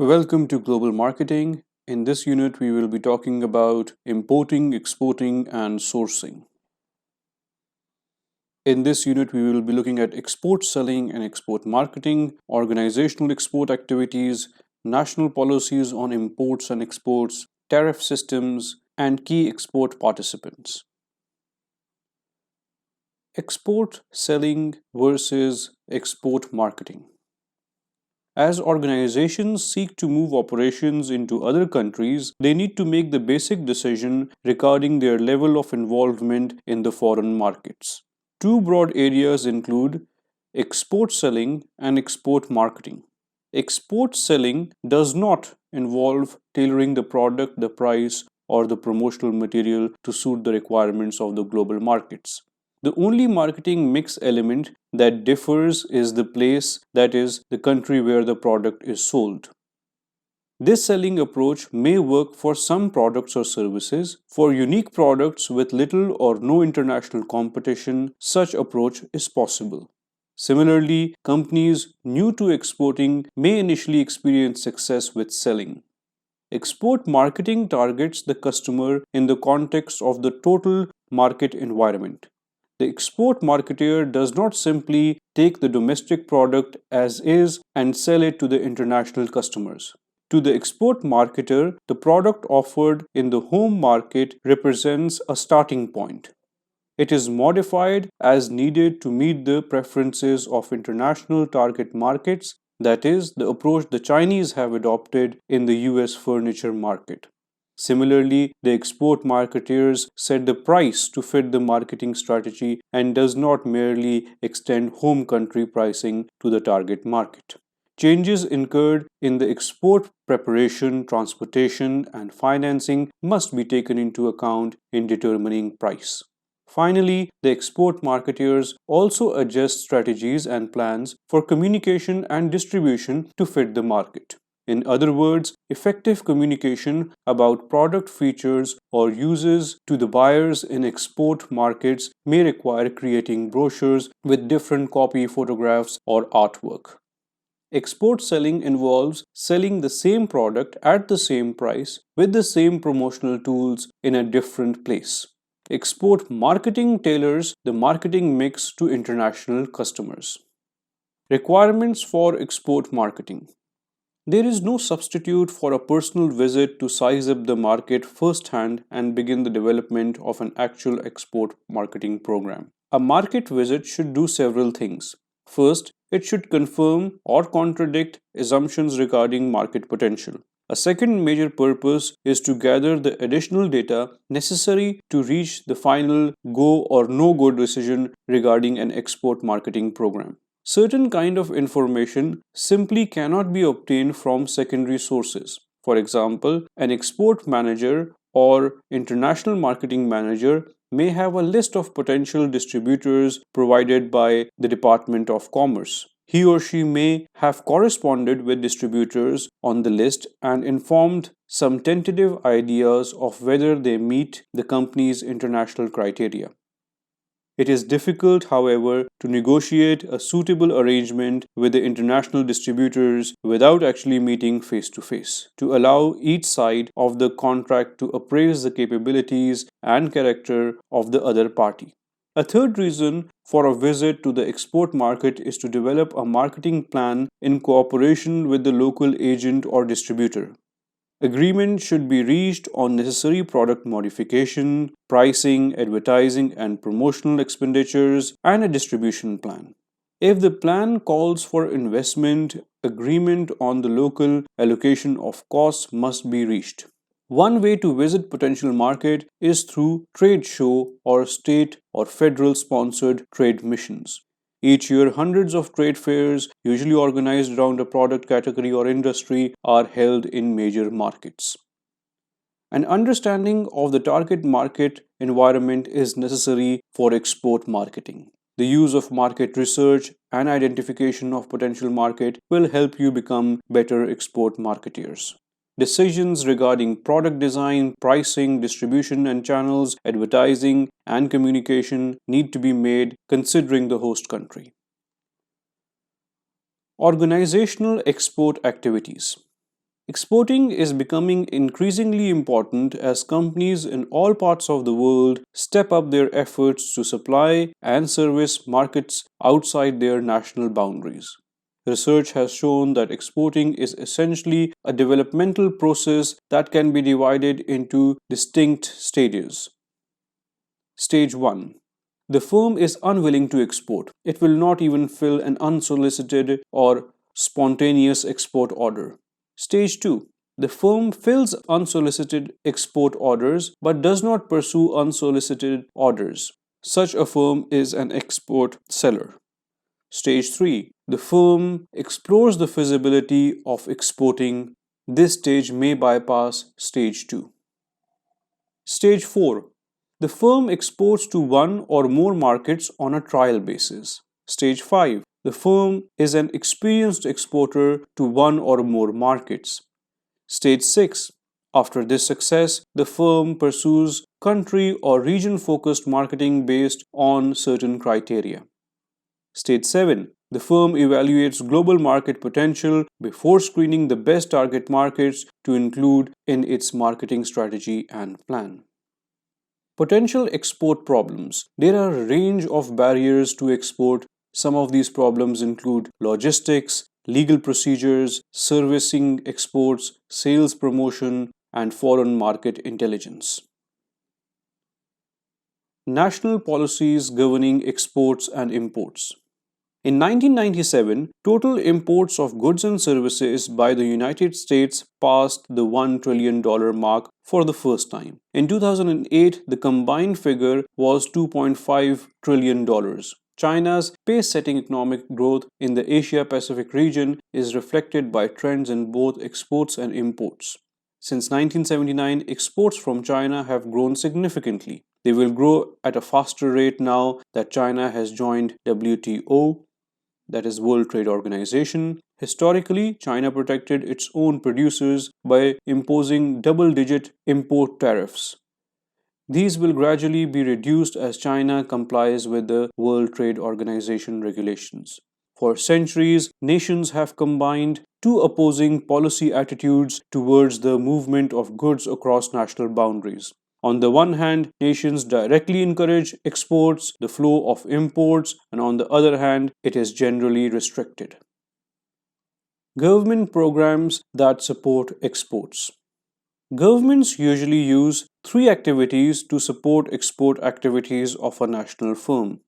Welcome to Global Marketing. In this unit, we will be talking about importing, exporting, and sourcing. In this unit, we will be looking at export selling and export marketing, organizational export activities, national policies on imports and exports, tariff systems, and key export participants. Export selling versus export marketing. As organizations seek to move operations into other countries, they need to make the basic decision regarding their level of involvement in the foreign markets. Two broad areas include export selling and export marketing. Export selling does not involve tailoring the product, the price, or the promotional material to suit the requirements of the global markets. The only marketing mix element that differs is the place, that is, the country where the product is sold. This selling approach may work for some products or services. For unique products with little or no international competition, such approach is possible. Similarly, companies new to exporting may initially experience success with selling. Export marketing targets the customer in the context of the total market environment. The export marketer does not simply take the domestic product as is and sell it to the international customers. To the export marketer, the product offered in the home market represents a starting point. It is modified as needed to meet the preferences of international target markets, that is, the approach the Chinese have adopted in the US furniture market. Similarly, the export marketers set the price to fit the marketing strategy and does not merely extend home country pricing to the target market. Changes incurred in the export preparation, transportation, and financing must be taken into account in determining price. Finally, the export marketers also adjust strategies and plans for communication and distribution to fit the market. In other words, effective communication about product features or uses to the buyers in export markets may require creating brochures with different copy photographs or artwork. Export selling involves selling the same product at the same price with the same promotional tools in a different place. Export marketing tailors the marketing mix to international customers. Requirements for export marketing. There is no substitute for a personal visit to size up the market firsthand and begin the development of an actual export marketing program. A market visit should do several things. First, it should confirm or contradict assumptions regarding market potential. A second major purpose is to gather the additional data necessary to reach the final go or no go decision regarding an export marketing program. Certain kind of information simply cannot be obtained from secondary sources. For example, an export manager or international marketing manager may have a list of potential distributors provided by the Department of Commerce. He or she may have corresponded with distributors on the list and informed some tentative ideas of whether they meet the company's international criteria. It is difficult, however, to negotiate a suitable arrangement with the international distributors without actually meeting face to face, to allow each side of the contract to appraise the capabilities and character of the other party. A third reason for a visit to the export market is to develop a marketing plan in cooperation with the local agent or distributor. Agreement should be reached on necessary product modification, pricing, advertising and promotional expenditures, and a distribution plan. If the plan calls for investment, agreement on the local allocation of costs must be reached. One way to visit potential market is through trade show or state or federal sponsored trade missions. Each year, hundreds of trade fairs, usually organized around a product category or industry, are held in major markets. An understanding of the target market environment is necessary for export marketing. The use of market research and identification of potential market will help you become better export marketeers. Decisions regarding product design, pricing, distribution and channels, advertising, and communication need to be made considering the host country. Organizational export activities. Exporting is becoming increasingly important as companies in all parts of the world step up their efforts to supply and service markets outside their national boundaries. Research has shown that exporting is essentially a developmental process that can be divided into distinct stages. Stage 1. The firm is unwilling to export. It will not even fill an unsolicited or spontaneous export order. Stage 2. The firm fills unsolicited export orders but does not pursue unsolicited orders. Such a firm is an export seller. Stage 3. The firm explores the feasibility of exporting. This stage may bypass Stage 2. Stage 4. The firm exports to one or more markets on a trial basis. Stage 5. The firm is an experienced exporter to one or more markets. Stage 6. After this success, the firm pursues country or region focused marketing based on certain criteria. Stage 7. The firm evaluates global market potential before screening the best target markets to include in its marketing strategy and plan. Potential export problems. There are a range of barriers to export. Some of these problems include logistics, legal procedures, servicing exports, sales promotion, and foreign market intelligence. National policies governing exports and imports. In 1997, total imports of goods and services by the United States passed the $1 trillion mark for the first time. In 2008, the combined figure was $2.5 trillion. China's pace-setting economic growth in the Asia-Pacific region is reflected by trends in both exports and imports. Since 1979, exports from China have grown significantly. They will grow at a faster rate now that China has joined WTO, that is World Trade Organization. Historically, China protected its own producers by imposing double-digit import tariffs. These will gradually be reduced as China complies with the World Trade Organization regulations. For centuries, nations have combined two opposing policy attitudes towards the movement of goods across national boundaries. On the one hand, nations directly encourage exports, the flow of imports, and on the other hand, it is generally restricted. Government programs that support exports. Governments usually use three activities to support export activities of a national firm.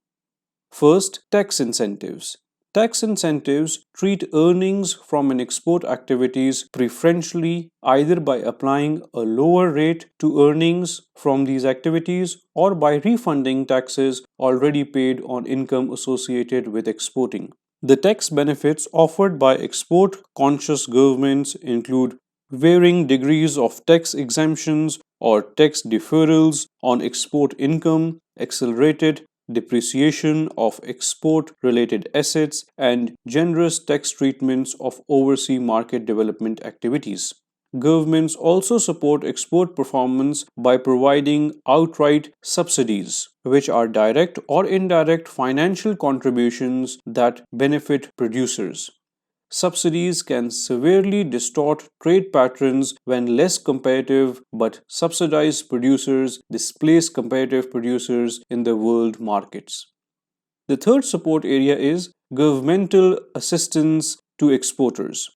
First, tax incentives. Tax incentives treat earnings from an export activities preferentially either by applying a lower rate to earnings from these activities or by refunding taxes already paid on income associated with exporting. The tax benefits offered by export conscious governments include varying degrees of tax exemptions or tax deferrals on export income, accelerated depreciation of export related assets, and generous tax treatments of overseas market development activities. Governments also support export performance by providing outright subsidies, which are direct or indirect financial contributions that benefit producers. Subsidies can severely distort trade patterns when less competitive, but subsidized producers displace competitive producers in the world markets. The third support area is governmental assistance to exporters.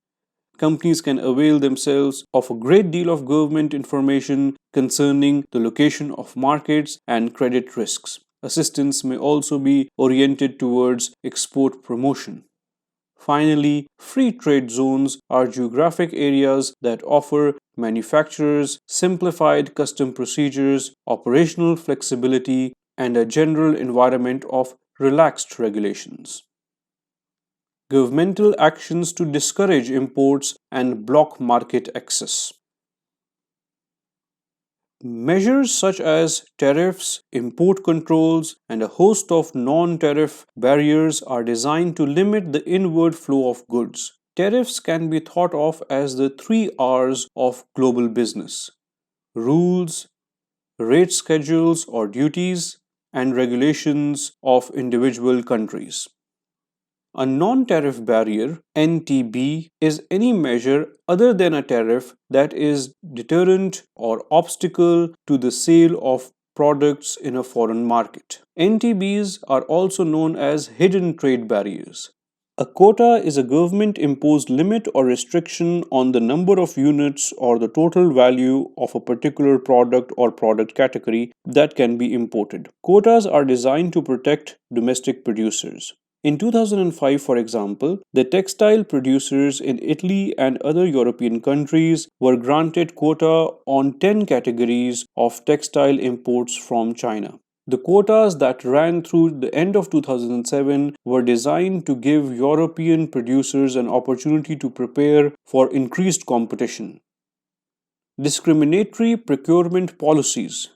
Companies can avail themselves of a great deal of government information concerning the location of markets and credit risks. Assistance may also be oriented towards export promotion. Finally, free trade zones are geographic areas that offer manufacturers simplified custom procedures, operational flexibility, and a general environment of relaxed regulations. Governmental actions to discourage imports and block market access. Measures such as tariffs, import controls, and a host of non-tariff barriers are designed to limit the inward flow of goods. Tariffs can be thought of as the 3 R's of global business: rules, rate schedules or duties, and regulations of individual countries. A non-tariff barrier (NTB) is any measure other than a tariff that is deterrent or obstacle to the sale of products in a foreign market. NTBs are also known as hidden trade barriers. A quota is a government imposed limit or restriction on the number of units or the total value of a particular product or product category that can be imported. Quotas are designed to protect domestic producers. In 2005, for example, the textile producers in Italy and other European countries were granted quota on 10 categories of textile imports from China. The quotas that ran through the end of 2007 were designed to give European producers an opportunity to prepare for increased competition. Discriminatory procurement policies.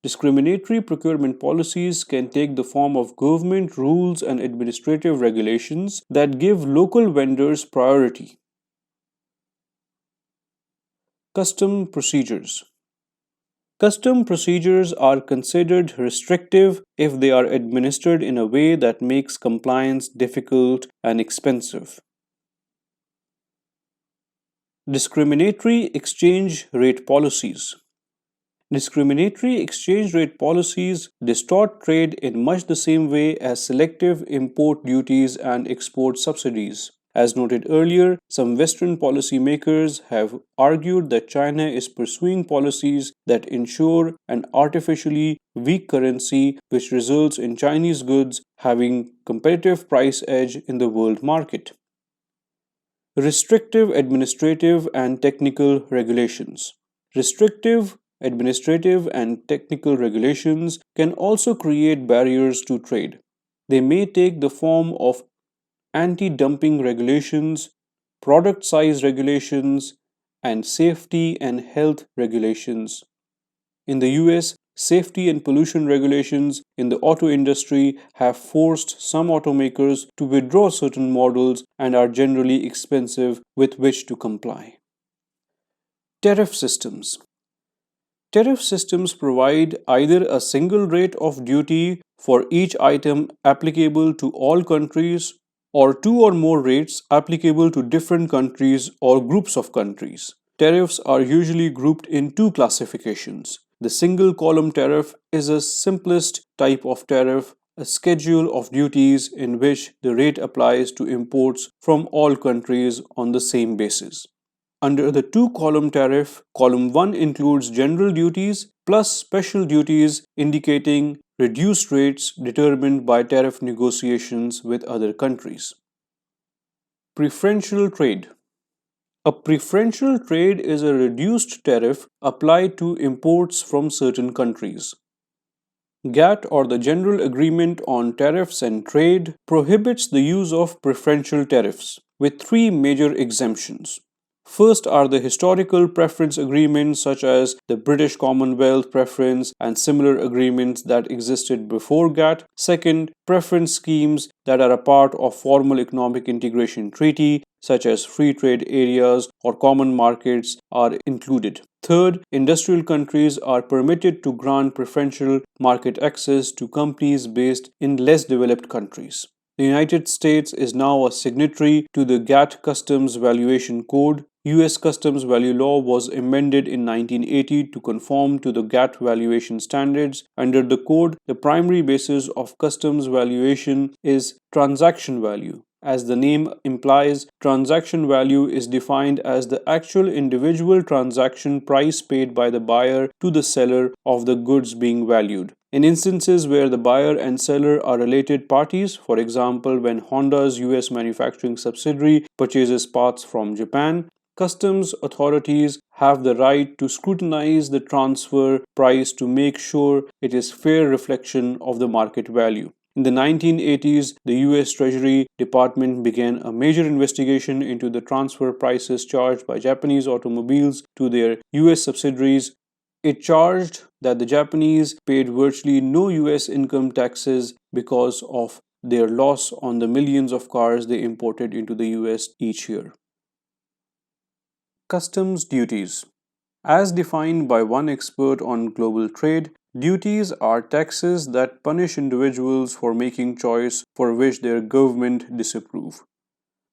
Discriminatory procurement policies can take the form of government rules and administrative regulations that give local vendors priority. Custom procedures. Custom procedures are considered restrictive if they are administered in a way that makes compliance difficult and expensive. Discriminatory exchange rate policies. Discriminatory exchange rate policies distort trade in much the same way as selective import duties and export subsidies. As noted earlier, some Western policymakers have argued that China is pursuing policies that ensure an artificially weak currency, which results in Chinese goods having competitive price edge in the world market. Restrictive administrative and technical regulations. Restrictive administrative and technical regulations can also create barriers to trade. They may take the form of anti-dumping regulations, product size regulations, and safety and health regulations. In the US, safety and pollution regulations in the auto industry have forced some automakers to withdraw certain models and are generally expensive with which to comply. Tariff systems. Tariff systems provide either a single rate of duty for each item applicable to all countries or two or more rates applicable to different countries or groups of countries. Tariffs are usually grouped in two classifications. The single column tariff is a simplest type of tariff, a schedule of duties in which the rate applies to imports from all countries on the same basis. Under the two-column tariff, column 1 includes general duties plus special duties indicating reduced rates determined by tariff negotiations with other countries. Preferential trade. A preferential trade is a reduced tariff applied to imports from certain countries. GATT, or the General Agreement on Tariffs and Trade, prohibits the use of preferential tariffs with three major exemptions. First are the historical preference agreements such as the British Commonwealth Preference and similar agreements that existed before GATT. Second, preference schemes that are a part of formal economic integration treaty such as free trade areas or common markets are included. Third, industrial countries are permitted to grant preferential market access to companies based in less developed countries. The United States is now a signatory to the GATT Customs Valuation Code. US Customs Value Law was amended in 1980 to conform to the GATT valuation standards. Under the code, the primary basis of customs valuation is transaction value. As the name implies, transaction value is defined as the actual individual transaction price paid by the buyer to the seller of the goods being valued. In instances where the buyer and seller are related parties, for example, when Honda's US manufacturing subsidiary purchases parts from Japan, customs authorities have the right to scrutinize the transfer price to make sure it is fair reflection of the market value. In the 1980s, the US Treasury Department began a major investigation into the transfer prices charged by Japanese automobiles to their US subsidiaries. It charged that the Japanese paid virtually no US income taxes because of their loss on the millions of cars they imported into the US each year. Customs duties. As defined by one expert on global trade, Duties are taxes that punish individuals for making choice for which their government disapprove.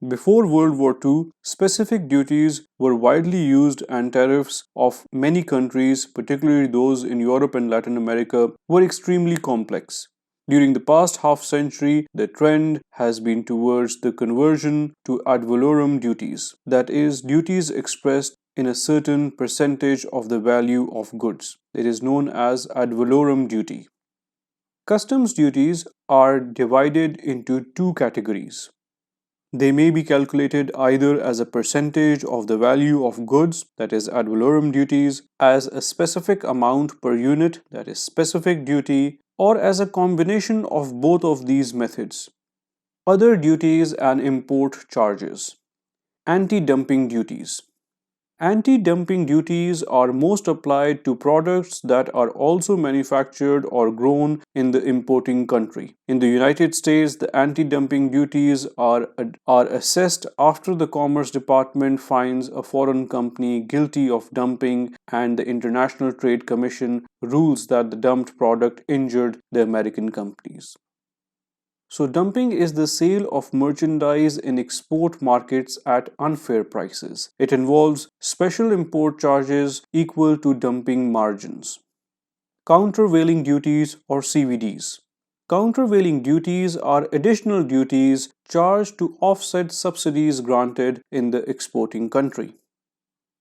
Before World War II, specific duties were widely used and tariffs of many countries, particularly those in Europe and Latin America, were extremely complex. During the past half century, the trend has been towards the conversion to ad valorem duties, that is, duties expressed in a certain percentage of the value of goods. It is known as ad valorem duty. Customs duties are divided into two categories. They may be calculated either as a percentage of the value of goods, that is ad valorem duties, as a specific amount per unit, that is specific duty, or as a combination of both of these methods. Other duties and import charges. Anti-dumping duties. Anti-dumping duties are most applied to products that are also manufactured or grown in the importing country. In the United States, the anti-dumping duties are assessed after the Commerce Department finds a foreign company guilty of dumping and the International Trade Commission rules that the dumped product injured the American companies. So, dumping is the sale of merchandise in export markets at unfair prices. It involves special import charges equal to dumping margins. Countervailing duties or CVDs. Countervailing duties are additional duties charged to offset subsidies granted in the exporting country.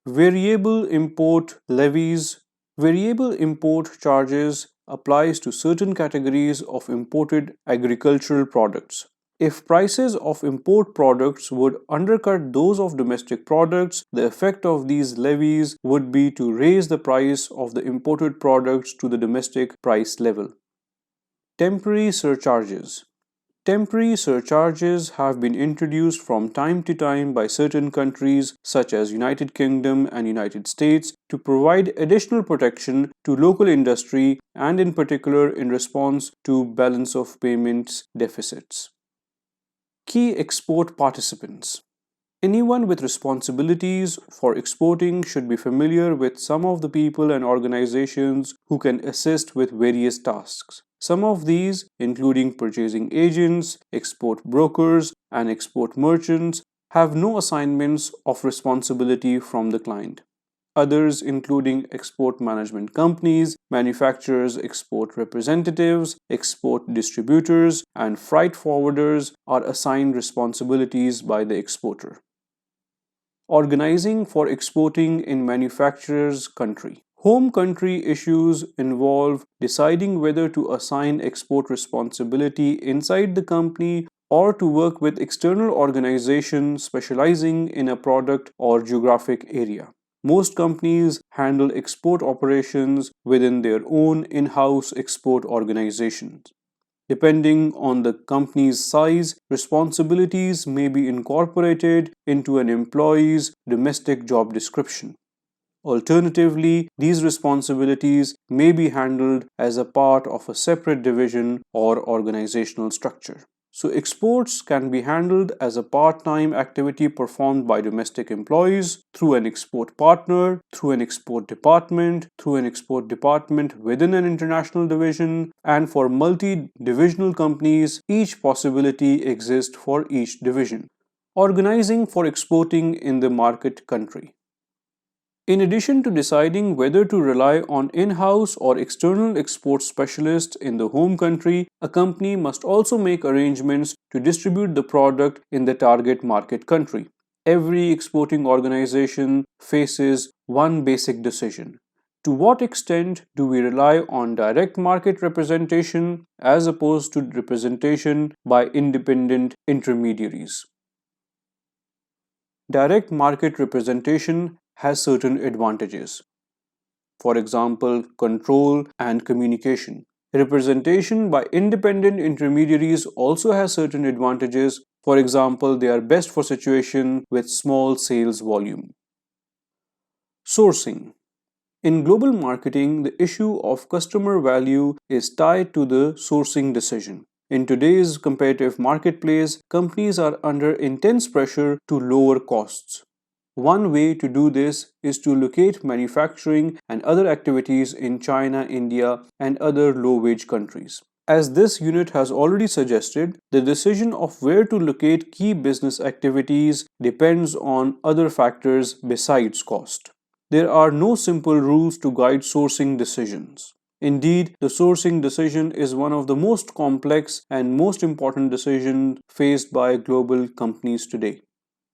Variable import levies. Variable import charges applies to certain categories of imported agricultural products. If prices of import products would undercut those of domestic products, the effect of these levies would be to raise the price of the imported products to the domestic price level. Temporary surcharges. Temporary surcharges have been introduced from time to time by certain countries such as United Kingdom and United States to provide additional protection to local industry and in particular in response to balance of payments deficits. Key export participants. Anyone with responsibilities for exporting should be familiar with some of the people and organizations who can assist with various tasks. Some of these, including purchasing agents, export brokers, and export merchants, have no assignments of responsibility from the client. Others, including export management companies, manufacturers, export representatives, export distributors, and freight forwarders, are assigned responsibilities by the exporter. Organizing for exporting in manufacturer's country. Home country issues involve deciding whether to assign export responsibility inside the company or to work with external organizations specializing in a product or geographic area. Most companies handle export operations within their own in-house export organizations. Depending on the company's size, responsibilities may be incorporated into an employee's domestic job description. Alternatively, these responsibilities may be handled as a part of a separate division or organizational structure. So, exports can be handled as a part-time activity performed by domestic employees through an export partner, through an export department, within an international division, and for multi-divisional companies, each possibility exists for each division. Organizing for exporting in the market country. In addition to deciding whether to rely on in-house or external export specialists in the home country, a company must also make arrangements to distribute the product in the target market country. Every exporting organization faces one basic decision. To what extent do we rely on direct market representation as opposed to representation by independent intermediaries? Direct market representation has certain advantages. For example, control and communication. Representation by independent intermediaries also has certain advantages. For example, they are best for situations with small sales volume. Sourcing. In global marketing, the issue of customer value is tied to the sourcing decision. In today's competitive marketplace, companies are under intense pressure to lower costs. One way to do this is to locate manufacturing and other activities in China, India, and other low-wage countries. As this unit has already suggested, the decision of where to locate key business activities depends on other factors besides cost. There are no simple rules to guide sourcing decisions. Indeed, the sourcing decision is one of the most complex and most important decisions faced by global companies today.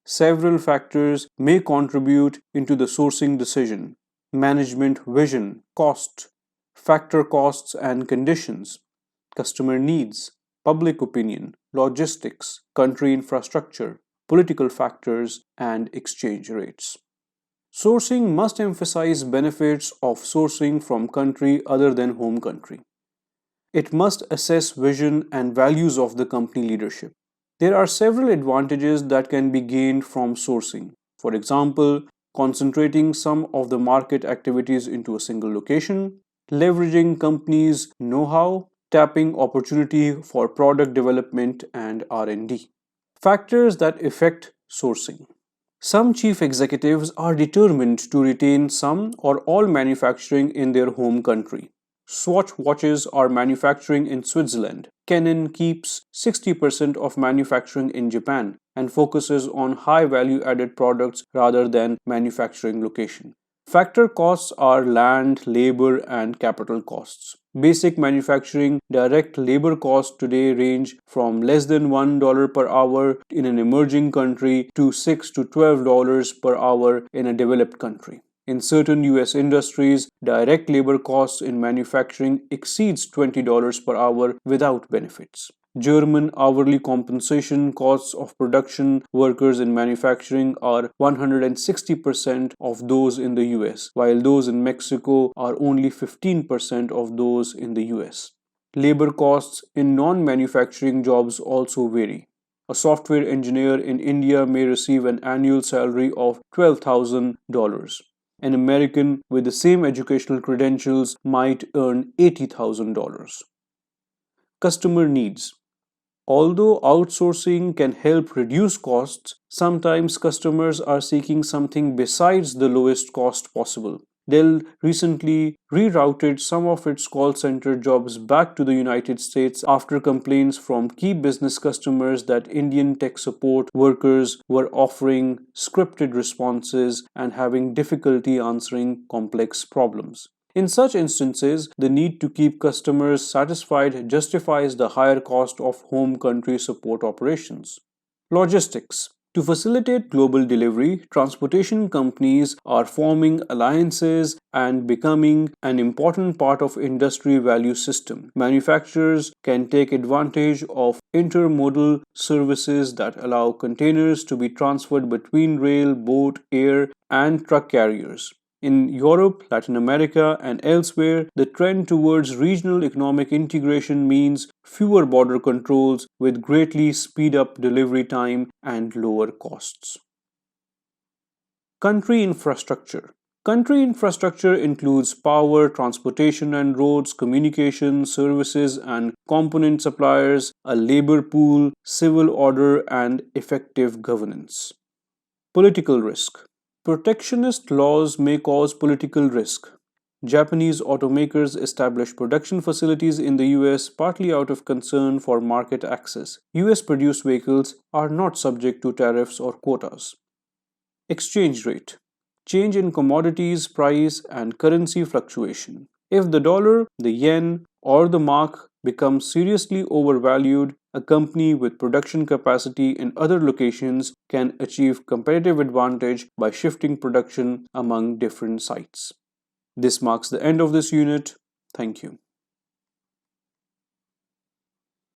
Several factors may contribute into the sourcing decision: management vision, cost, factor costs and conditions, customer needs, public opinion, logistics, country infrastructure, political factors, and exchange rates. Sourcing must emphasize benefits of sourcing from country other than home country. It must assess vision and values of the company leadership. There are several advantages that can be gained from sourcing. For example, concentrating some of the market activities into a single location, leveraging companies' know-how, tapping opportunity for product development and R&D. Factors that affect sourcing. Some chief executives are determined to retain some or all manufacturing in their home country. Swatch watches are manufacturing in Switzerland. Canon keeps 60% of manufacturing in Japan and focuses on high value added products rather than manufacturing location. Factor costs are land, labor, and capital costs. Basic manufacturing direct labor costs today range from less than $1 per hour in an emerging country to $6 to $12 per hour in a developed country. In certain US industries, direct labor costs in manufacturing exceeds $20 per hour without benefits. German hourly compensation costs of production workers in manufacturing are 160% of those in the US, while those in Mexico are only 15% of those in the US. Labor costs in non-manufacturing jobs also vary. A software engineer in India may receive an annual salary of $12,000. An American with the same educational credentials might earn $80,000. Customer needs. Although outsourcing can help reduce costs, sometimes customers are seeking something besides the lowest cost possible. Dell recently rerouted some of its call center jobs back to the United States after complaints from key business customers that Indian tech support workers were offering scripted responses and having difficulty answering complex problems. In such instances, the need to keep customers satisfied justifies the higher cost of home country support operations. Logistics. To facilitate global delivery, transportation companies are forming alliances and becoming an important part of industry value system. Manufacturers can take advantage of intermodal services that allow containers to be transferred between rail, boat, air, and truck carriers. In Europe, Latin America, and elsewhere, the trend towards regional economic integration means fewer border controls with greatly speed up delivery time and lower costs. Country infrastructure. Country infrastructure includes power, transportation and roads, communication, services and component suppliers, a labor pool, civil order, and effective governance. Political risk. Protectionist laws may cause political risk. Japanese automakers established production facilities in the US partly out of concern for market access. US produced vehicles are not subject to tariffs or quotas. Exchange rate. Change in commodities price and currency fluctuation. If the dollar, the yen, or the mark becomes seriously overvalued, a company with production capacity in other locations can achieve competitive advantage by shifting production among different sites. This marks the end of this unit. Thank you.